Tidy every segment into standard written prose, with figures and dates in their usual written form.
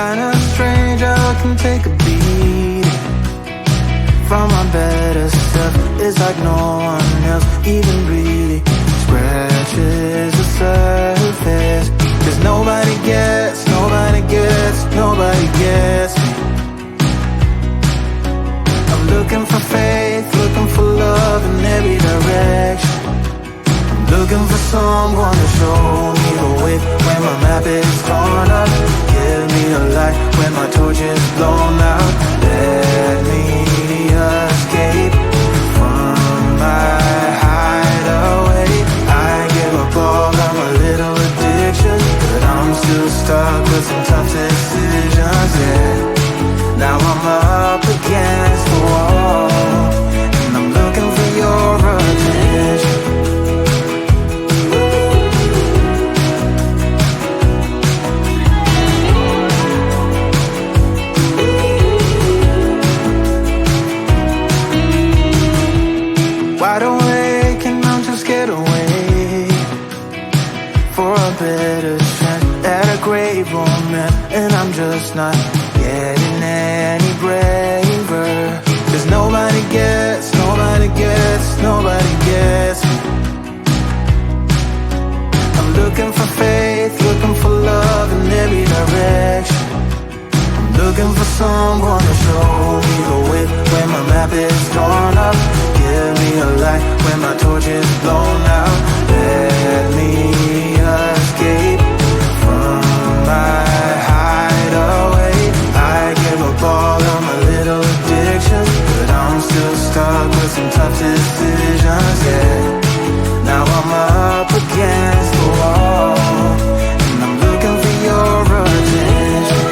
Kinda strange how I can take a beat from my better self. It's like no one else even really scratches the surface. Cause nobody gets me. I'm looking for faith, looking for love in every direction. I'm looking for someone to show me the way when my map is torn up. Give me a light when my torch is blown out. Let me escape from my hideaway. I give up all of my little addictions, but I'm still stuck with some tough decisions, yeah. Now I'm up against the wall, and I'm looking for your attention. Wide awake and I'm just scared away for a better chance at a great romance, and I'm just not getting any braver. Cause nobody gets me. I'm looking for faith, looking for love in every direction. I'm looking for someone to show me the way when my map is torn up. Give me a light when my torch is blown out. Let me escape from my hideaway. I give up all of my little addictions, but I'm still stuck with some tough decisions, yeah. Now I'm up against the wall, and I'm looking for your attention.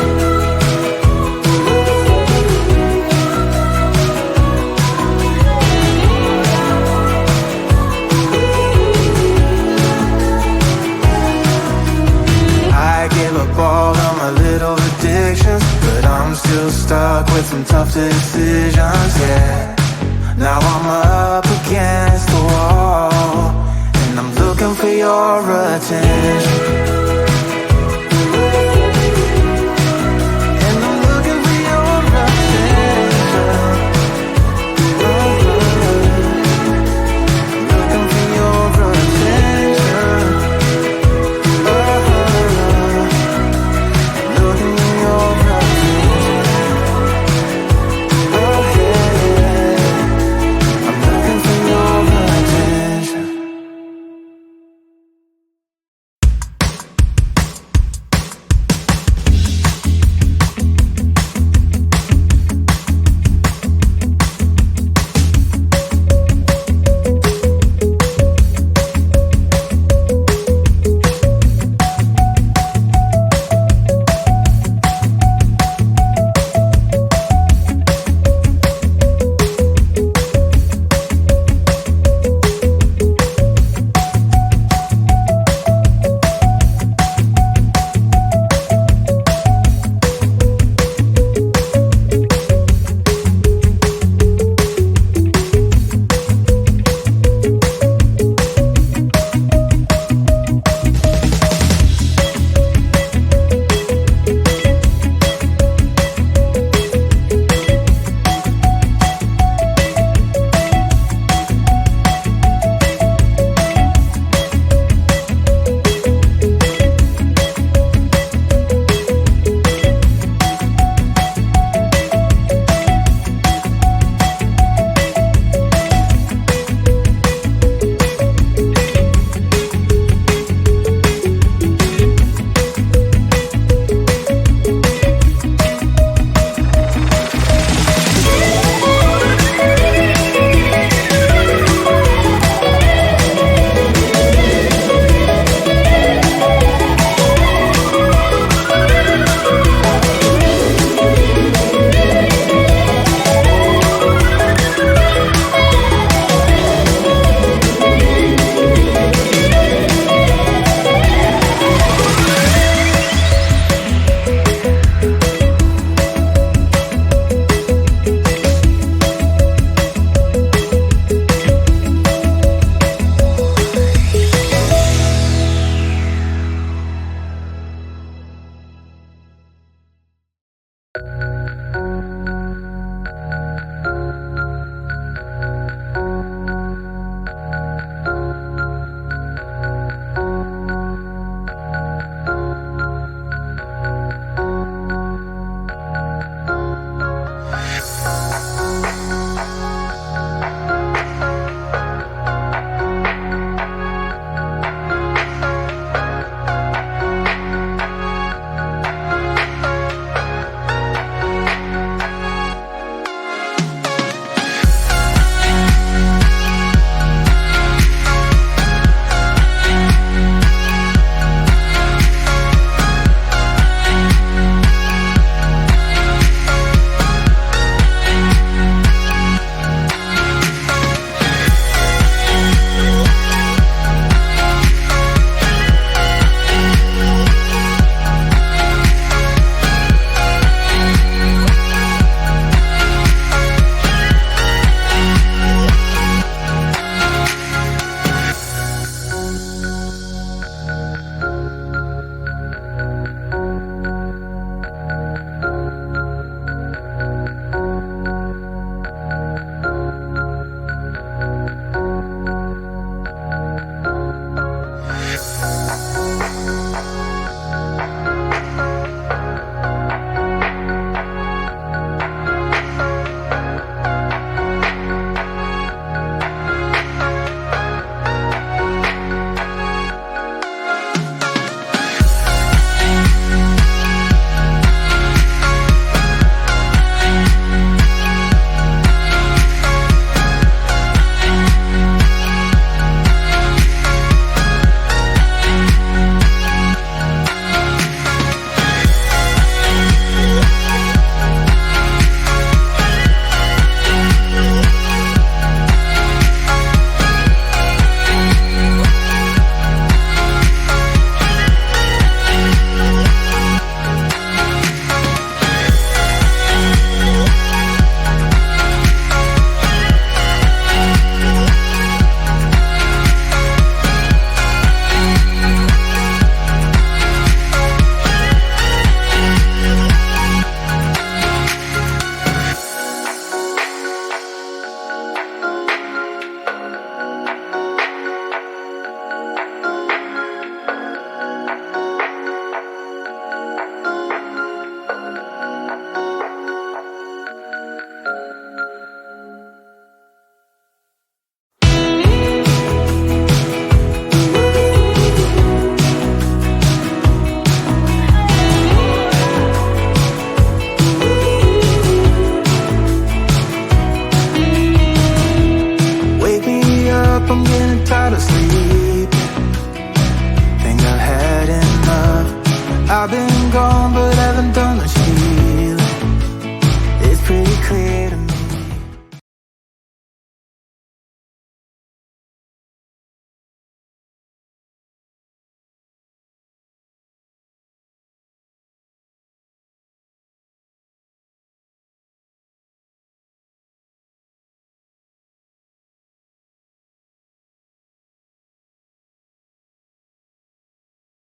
I give up all of my little addictions, but I'm still stuck with some tough decisions, yeah. Now I'm up against the wall, and I'm looking for your attention. I've been gone but haven't done the